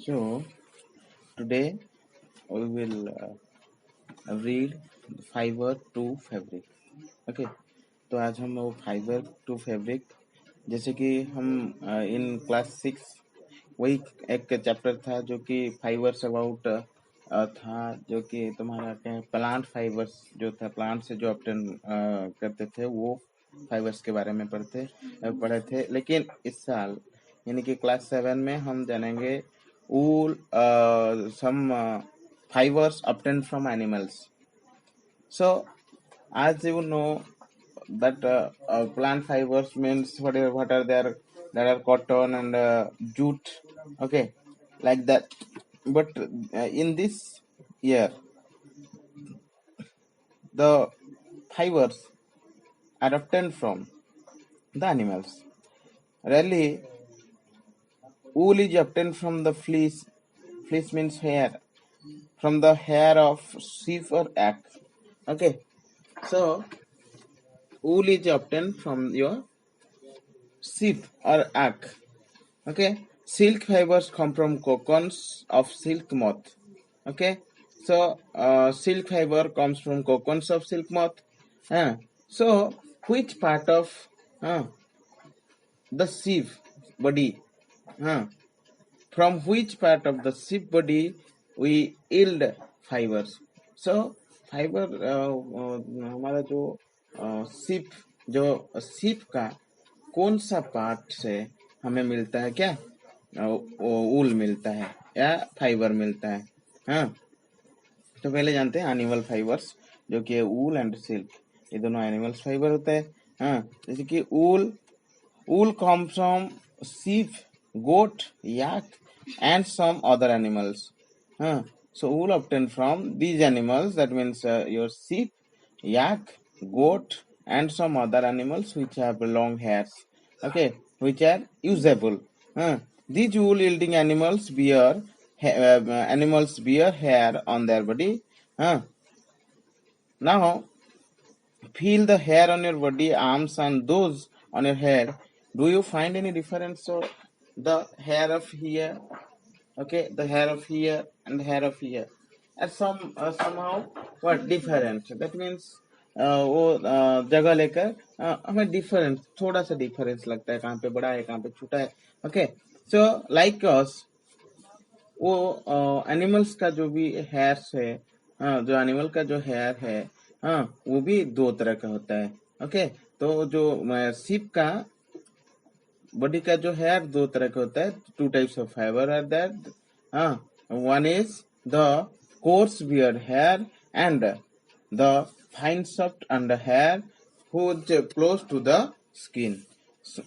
So today we will read fibre to fabric. Okay, तो आज हम वो फाइबर टू फैब्रिक, जैसे कि हम इन क्लास 6 वही एक चैप्टर था जो कि फाइबर्स अबाउट था, जो कि तुम्हारा क्या प्लांट फाइबर्स जो था, प्लांट से जो ऑब्टेन करते थे वो फाइबर्स के बारे में पढ़े थे. लेकिन इस साल यानी कि क्लास 7 में हम जानेंगे wool, some fibers obtained from animals. So as you know that plant fibers means what are there, that are cotton and jute, okay, like that. But in this year the fibers are obtained from the animals. Rarely wool is obtained from the fleece. Fleece means hair, from the hair of sheep or yak. Okay, so wool is obtained from your sheep or yak. Okay, silk fibers come from cocoons of silk moth. Okay, so silk fiber comes from cocoons of silk moth. So which part of the sheep body, from which part of the sheep body we yield fibers? So fibre हमारा जो sheep, जो sheep का कौन सा part से हमें मिलता है, क्या ऊल मिलता है या फाइबर मिलता है. हाँ, तो पहले जानते हैं एनिमल फाइबर्स, जो कि ऊल एंड सिल्क, ये दोनों एनिमल्स फाइबर होता है. हाँ, जैसे कि wool come from sheep, goat, yak and some other animals. हाँ, so wool obtained from these animals, that means your sheep, yak, goat and some other animals which have long hairs, okay, which are usable. These wool yielding animals bear hair on their body. Now feel the hair on your body, arms and those on your head. Do you find any difference? So the hair of here, okay, the hair of here and the hair of here are somehow what different. That means वो जगह लेकर हमें difference, थोड़ा सा difference लगता है, कहाँ पे बड़ा है कहाँ पे छोटा है. ओके, सो लाइक वो एनिमल्स का जो भी हेयर्स है, जो एनिमल का जो हेयर है, वो भी दो तरह का होता है. ओके, तो जो शीप का बॉडी का जो हेयर दो तरह का होता है. Two types of fibre are that. one is the coarse beard hair and the fine soft under hair which close to the skin.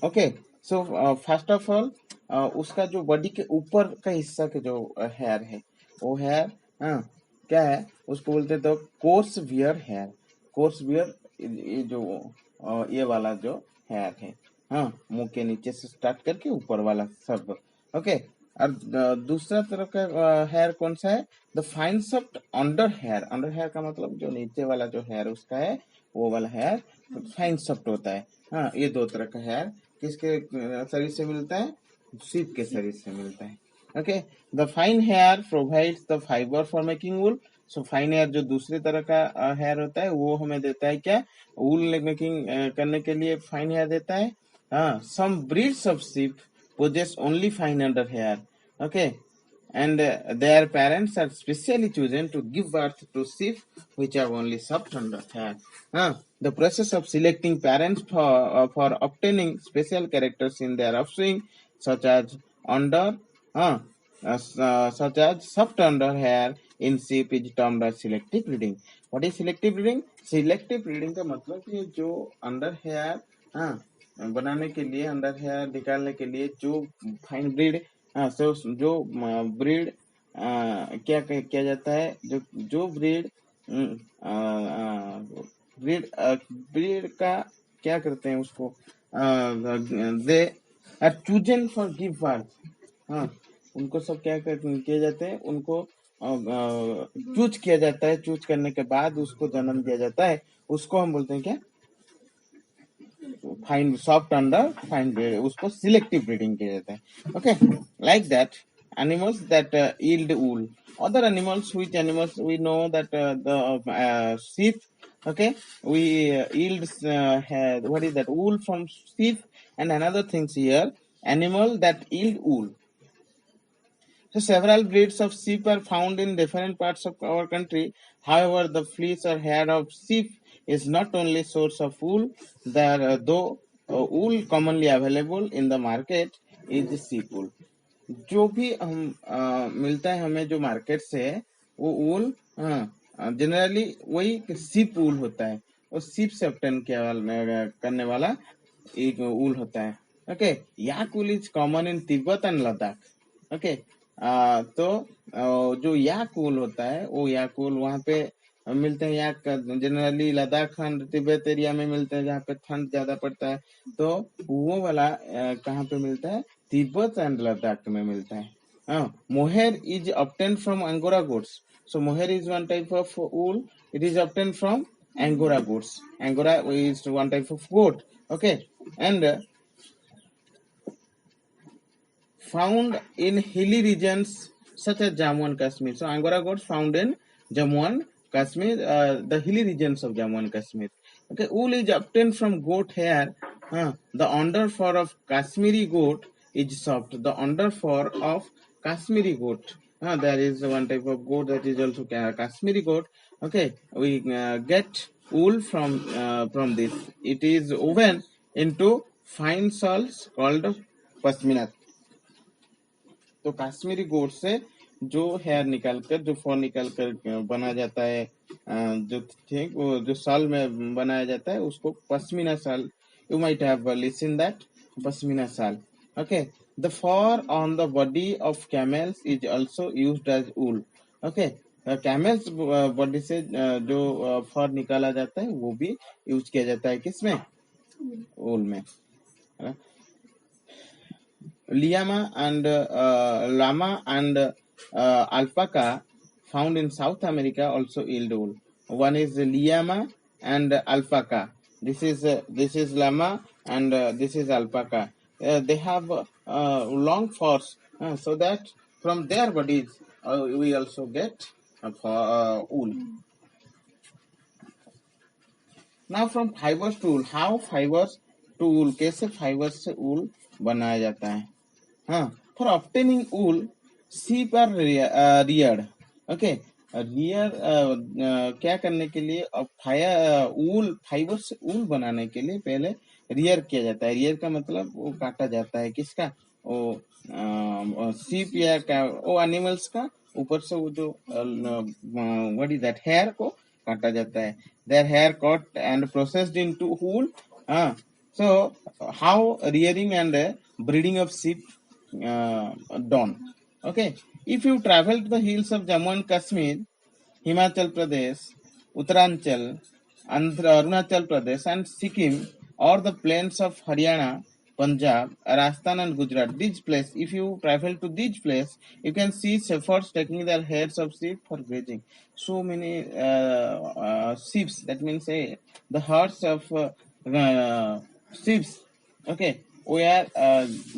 Okay, so first of all उसका जो बॉडी के ऊपर का हिस्सा के जो हेयर है, वो हेयर क्या है, उसको बोलते हैं तो coarse beard hair. Coarse beard ये जो ये वाला जो हेयर है, मुंह के नीचे से स्टार्ट करके ऊपर वाला सब. ओके, और दूसरा तरफ का हेयर कौन सा है, the fine soft under hair. Under hair का मतलब जो नीचे वाला जो हेयर उसका है, वो वाला हेयर फाइन सॉफ्ट होता है. ये दो तरह का हेयर किसके शरीर से मिलता है, शीप के शरीर से मिलता है. Okay, the fine hair provides the fibre for making wool. So fine hair जो दूसरे तरह का हेयर होता है, वो हमें देता है क्या, वूल मेकिंग करने के लिए फाइन हेयर देता है. Some breeds of sheep possess only fine under hair. Okay, and their parents are specially chosen to give birth to sheep which have only soft under hair. The process of selecting parents for obtaining special characters in their offspring, such as under such as soft under hair in sheep, is termed as selective breeding. What is selective breeding? Selective breeding का मतलब कि जो under hair बनाने के लिए, under hair निकालने के लिए जो फाइन ब्रीड, जो ब्रीड क्या किया जाता है, जो ब्रीड ब्रीड का क्या करते हैं उसको, they are chosen for give birth. उनको सब क्या किया जाता है, उनको चूज किया जाता है. चूज करने के बाद उसको जन्म दिया जाता है, उसको हम बोलते हैं क्या, fine soft under fine breed, उसको सिलेक्टिव ब्रीडिंग किया जाता है. Okay, like that animals that yield wool. Other animals, which animals we know that the sheep, okay, we yield what is that, wool from sheep. And another things here, animal that yield wool. So several breeds of sheep are found in different parts of our country. However, the fleece or hair of sheep is not only source of wool. There, though wool commonly available in the market is sheep wool. जो भी हम मिलता है हमें जो market से, वो वूल generally वही सीप वूल होता है, वो सीप से ऑब्टेन करने वाला एक वूल होता है. Okay, yak wool is common in Tibet and Ladakh. Okay, तो जो याक वूल होता है वो याक वूल वहाँ पे मिलते हैं. Yak generally Ladakh and Tibet area में मिलते हैं जहाँ पे ठंड ज्यादा पड़ता है. तो वो वाला कहाँ पे मिलता है? तिब्बत एंड लद्दाख में मिलता है. Mohair is obtain from angora goats. So mohair is one type of wool. It is obtained from Angora goats. Angora is one type of goat. Okay, and found in hilly regions such as Jammu and Kashmir. So Angora goats found in Jammu and Kashmir, the hilly regions of Jammu and Kashmir. Okay, wool is obtained from goat hair. The underfur of Kashmiri goat is soft. The underfur of Kashmiri goat. There is one type of goat that is also Kashmiri goat. Okay, we get wool from this. It is woven into fine shawls called pashmina. तो काश्मीरी गोट से जो hair निकालकर, जो फर निकालकर बना जाता है, जो ठीक वो जो साल में बनाया जाता है, उसको पश्मीना साल. You might have listen that pashmina साल. Okay, the fur on the body of camels is also used as wool. Okay, camels body से जो फर निकाला जाता है वो भी यूज किया जाता है किसमें? वूल में. Llama and alpaca found in South America also yield wool. One is llama and alpaca. This is llama and this is alpaca. They have long furs, so that from their bodies we also get wool. Now from fibers to wool, how fibers to wool, कैसे fibers से wool बनाया जाता है? For obtaining wool, sheep are reared. Okay, rear क्या करने के लिए? wool fibre से wool बनाने के लिए पहले rear किया जाता है. rear का मतलब वो काटा जाता है किसका? वो sheep या वो animals का ऊपर से वो जो what is that, hair को काटा जाता है. Their hair cut and processed into wool. So how rearing and breeding of sheep done? Okay, if you travel to the hills of Jammu and Kashmir, Himachal Pradesh, Uttaranchal, Arunachal Pradesh and Sikkim, or the plains of Haryana, Punjab, Rajasthan and Gujarat, these places, if you travel to these places, you can see shepherds taking their heads of sheep for grazing. So many sheep, that means the herds of sheep, okay, were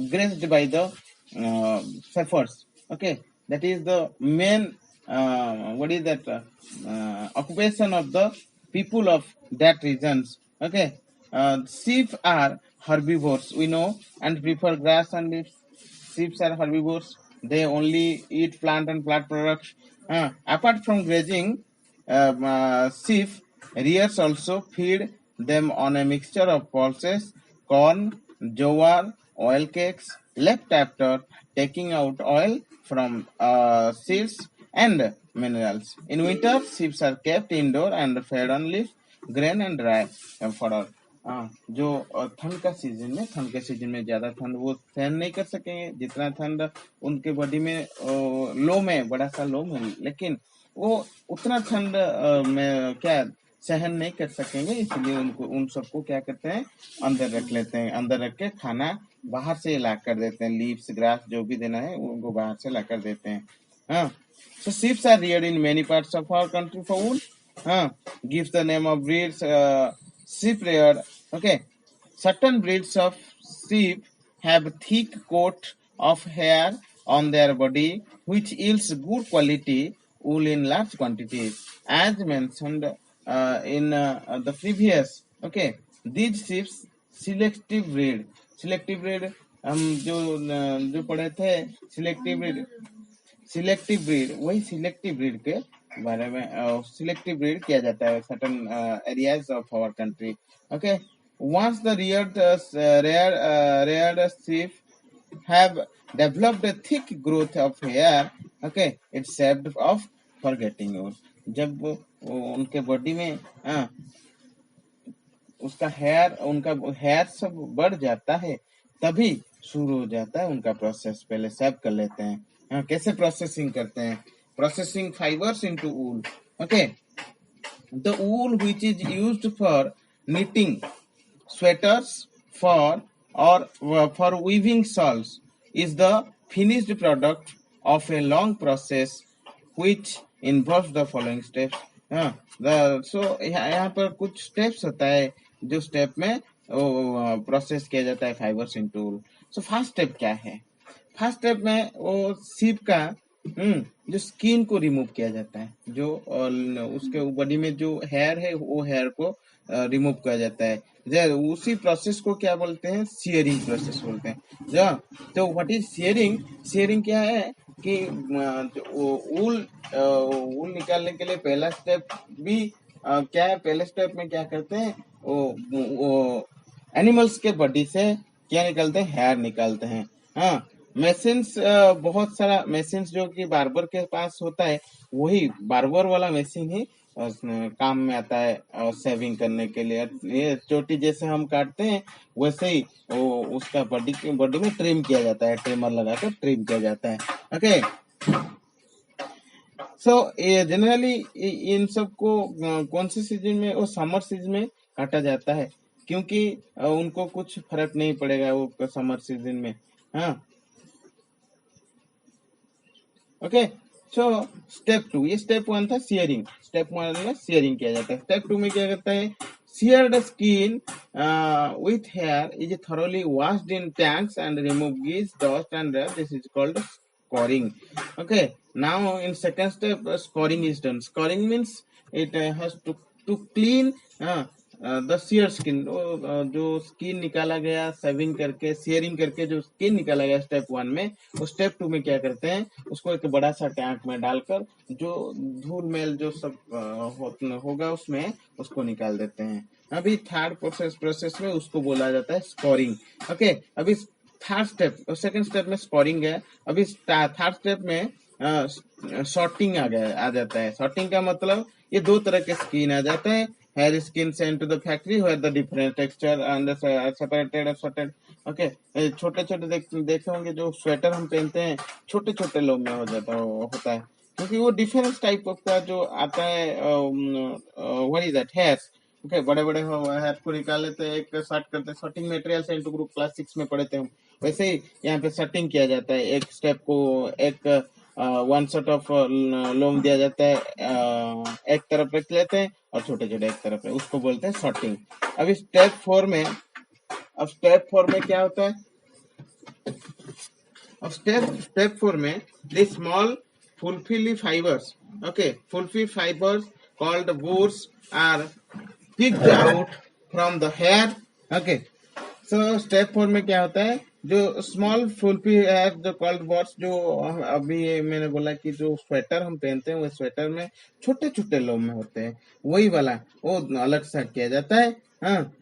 grazed by the shepherds. Okay, that is the main occupation of the people of that regions. Okay, sheep are herbivores, we know, and prefer grass and leaves. Sheep are herbivores. They only eat plant and plant products. Apart from grazing, sheep rears also feed them on a mixture of pulses, corn, jowar, oil cakes, left after taking out oil from seeds and minerals. In winter, sheep are kept indoor and fed on leaf, grain and dry fodder. जो ठंड का season में ज्यादा ठंड वो सहन नहीं कर सकेंगे, जितना ठंड उनके बॉडी में लो में, बड़ा सा लो में, लेकिन वो उतना ठंड में क्या सहन नहीं कर सकेंगे, इसलिए उनको उन सबको क्या करते हैं, अंदर रख लेते हैं. अंदर रख के खाना बाहर से ला कर देते हैं. लीव्स, ग्रास जो भी देना है उनको बाहर से ला कर देते हैं. So sheep are reared in many parts of our country for wool. Gives the name of breeds sheep reared. Okay, certain breeds of sheep have thick coat of hair on their body, which yields good quality wool in large quantities. As mentioned in the previous, okay, these sheep selective breed हम जो पढ़े थे selective breed वही selective breed के बारे में selective breed किया जाता है certain areas of our country. Okay, once the reared sheep have developed a thick growth of hair, okay, it's saved of forgetting you. जब उनके बॉडी में उनका हेयर सब बढ़ जाता है तभी शुरू हो जाता है उनका प्रोसेस. पहले सेव कर लेते हैं. कैसे प्रोसेसिंग करते हैं? Processing fibres into wool. Okay, the wool which is used for knitting sweaters for weaving shawls is the finished product of a long process which involves the following steps. so यहाँ पर कुछ steps होता है जो step में process किया जाता है फाइबर्स इनटू वूल. सो फर्स्ट स्टेप क्या है? फर्स्ट स्टेप में वो सीप का जो स्किन को रिमूव किया जाता है, जो उसके बॉडी में जो हेयर है वो हेयर को रिमूव किया जाता है. उसी प्रोसेस को क्या बोलते हैं? शेयरिंग प्रोसेस बोलते हैं. तो व्हाट इज शेयरिंग? शेयरिंग क्या है कि वूल निकालने के लिए पहला स्टेप भी क्या है? पहले स्टेप में क्या करते हैं? वो एनिमल्स के बॉडी से क्या निकालते हैं? हेयर निकालते हैं. मशीन्स बहुत सारा मशीन्स जो कि बार्बर के पास होता है वही बार्बर वाला मशीन ही काम में आता है सेविंग करने के लिए. ये चोटी जैसे हम काटते हैं वैसे ही वो उसका बॉडी में ट्रिम किया जाता है, ट्रिमर लगाकर ट्रिम किया जाता है. ओके, सो जनरली इन सबको कौन से सीजन में? वो समर सीजन में काटा जाता है क्योंकि उनको कुछ फर्क नहीं पड़ेगा वो समर सीजन में. ओके, सो स्टेप 2, ये स्टेप 1 था शेयरिंग. स्टेप 1 में शेयरिंग किया जाता है. स्टेप 2 में क्या करता है? Seared skin with hair is thoroughly washed in tanks and remove grease, dust and rust. This is called scoring. Okay, now in second step scoring is done. Scoring means it has to clean the share skin. जो skin निकाला गया saving करके sharing करके जो skin निकाला गया step 1 में, वो स्टेप 2 में क्या करते हैं? उसको एक बड़ा सा टैंक में डालकर जो धूल मेल जो सब होगा उसमें उसको निकाल देते हैं. अभी थर्ड प्रोसेस में उसको बोला जाता है स्कोरिंग. ओके, अभी थर्ड स्टेप सेकंड स्टेप में स्कोरिंग है. अभी थर्ड स्टेप में सॉर्टिंग आ जाता है. सॉर्टिंग का मतलब ये दो तरह के स्किन आ जाता है. Hair skin sent to the factory where the different texture and separated and sorted. Okay, छोटे छोटे देखे होंगे जो स्वेटर हम पहनते हैं छोटे छोटे लोग में होता है क्योंकि वो डिफरेंट टाइप का जो आता है. What is that? Hairs. Okay, बड़े बड़े हेयर को निकाल लेते हैं, एक शॉर्ट करते हैं. शॉर्टिंग मटेरियल से इनटू ग्रुप क्लास 6 में पढ़े थे हम. वैसे ही यहाँ पे शॉर्टिंग किया जाता है. एक स्टेप को एक वन सेट ऑफ लोम दिया जाता है, एक तरफ रख लेते हैं और छोटे छोटे एक तरफ है, उसको बोलते हैं सॉर्टिंग. अभी स्टेप 4 में क्या होता है? अब स्टेप 4 में the small fluffy fibres, okay, fluffy fibres called burrs are picked out from the hair. Okay, so step 4 में क्या होता है? जो स्मॉल फुलफी है जो कॉल्ड बॉर्ड्स, जो अभी मैंने बोला कि जो स्वेटर हम पहनते हैं वो स्वेटर में छोटे छोटे लोम में होते हैं, वही वाला वो अलग से किया जाता है.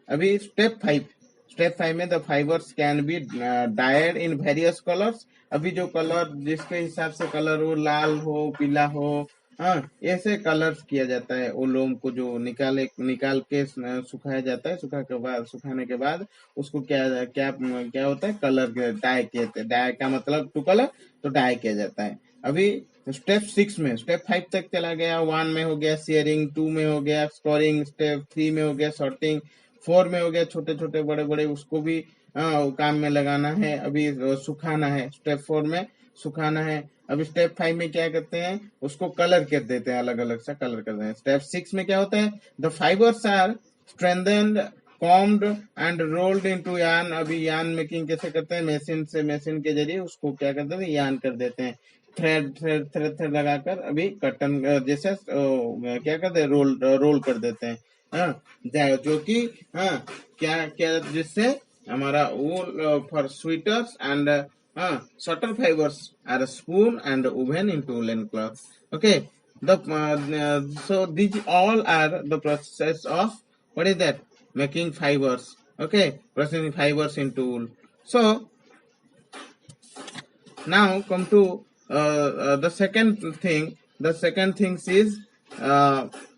अभी स्टेप 5 में the fibres can be died in various colours. अभी जो कलर जिसके हिसाब से कलर हो, लाल हो, पीला हो, ऐसे कलर्स किया जाता है. वो लोम को जो निकाल के सुखाया जाता है. सुखाने के बाद उसको क्या होता है? कलर डाई कहते हैं. डाई का मतलब टू कलर, तो डाई किया जाता है. अभी स्टेप 6 में स्टेप 5 तक चला गया. 1 में हो गया शेयरिंग, 2 में हो गया स्कोरिंग, स्टेप 3 में हो गया सॉर्टिंग, 4 में हो गया छोटे छोटे बड़े बड़े उसको भी काम में लगाना है. अभी सुखाना है. स्टेप 4 में सुखाना है. अभी स्टेप 5 में क्या करते हैं? उसको कलर कर देते हैं, अलग अलग सा कलर करते हैं. स्टेप 6 में क्या होता है? The fibres are strengthened combed and rolled into yarn. अभी यार्न मेकिंग कैसे करते हैं, मशीन से, मशीन के जरिए उसको क्या करते हैं, यार्न कर देते हैं, थ्रेड थ्रेड थ्रेड थ्रेड लगाकर अभी कटन जैसे क्या करते हैं, रोल रोल कर देते हैं। हाँ, जो कि हाँ क्या क्या जिससे हमारा wool for sweaters and shorter fibres are spun and woven into woolen cloth. Okay, so these all are the process of what is that, making fibers. Okay, processing fibers into wool. So now come to the second thing. The second thing is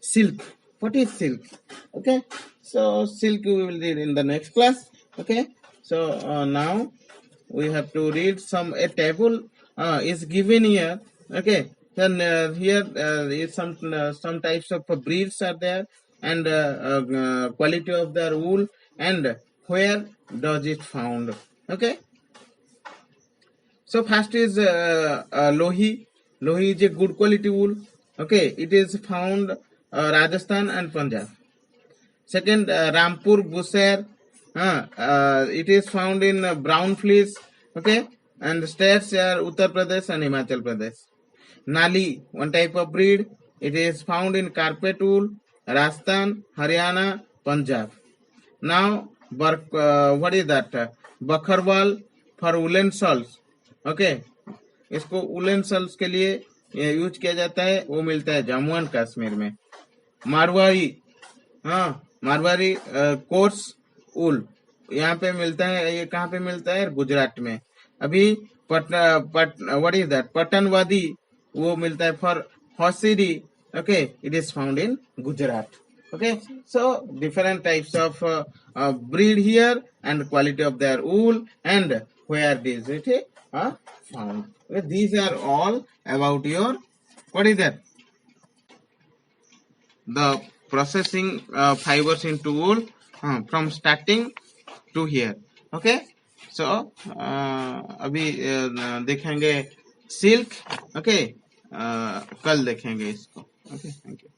silk. What is silk? Okay, so silk we will read in the next class. Okay, so now we have to read a table is given here. Okay, then here is some types of breeds are there, and quality of their wool, and where does it found. Okay, so first is Lohi. Lohi is a good quality wool. Okay, it is found Rajasthan and Punjab. Second, Rampur Busser. It is found in brown fleece. Okay, and states are Uttar Pradesh and Himachal Pradesh. Nali, one type of breed. It is found in carpet wool, Rajasthan, Haryana, Punjab. Now, what is that? Bakharwal for woolen shawls. Okay, इसको woollen shawls के लिए use किया जाता है, वो मिलता है Jammu and Kashmir में। मारवाड़ी, मारवाड़ी कोर्स वूल यहाँ पे मिलता है, ये कहाँ पे मिलता है, गुजरात में। अभी व्हाट इज दैट, पटनवादी, वो मिलता है for hosiery. Okay, it is found in Gujarat. Okay, so different types of breed here, and quality of their wool, and where is it found. Okay, these are all about your, what is that, the processing fibers into wool from starting to here. Okay, so अभी देखेंगे silk. Okay, कल देखेंगे इसको। Okay, thank you.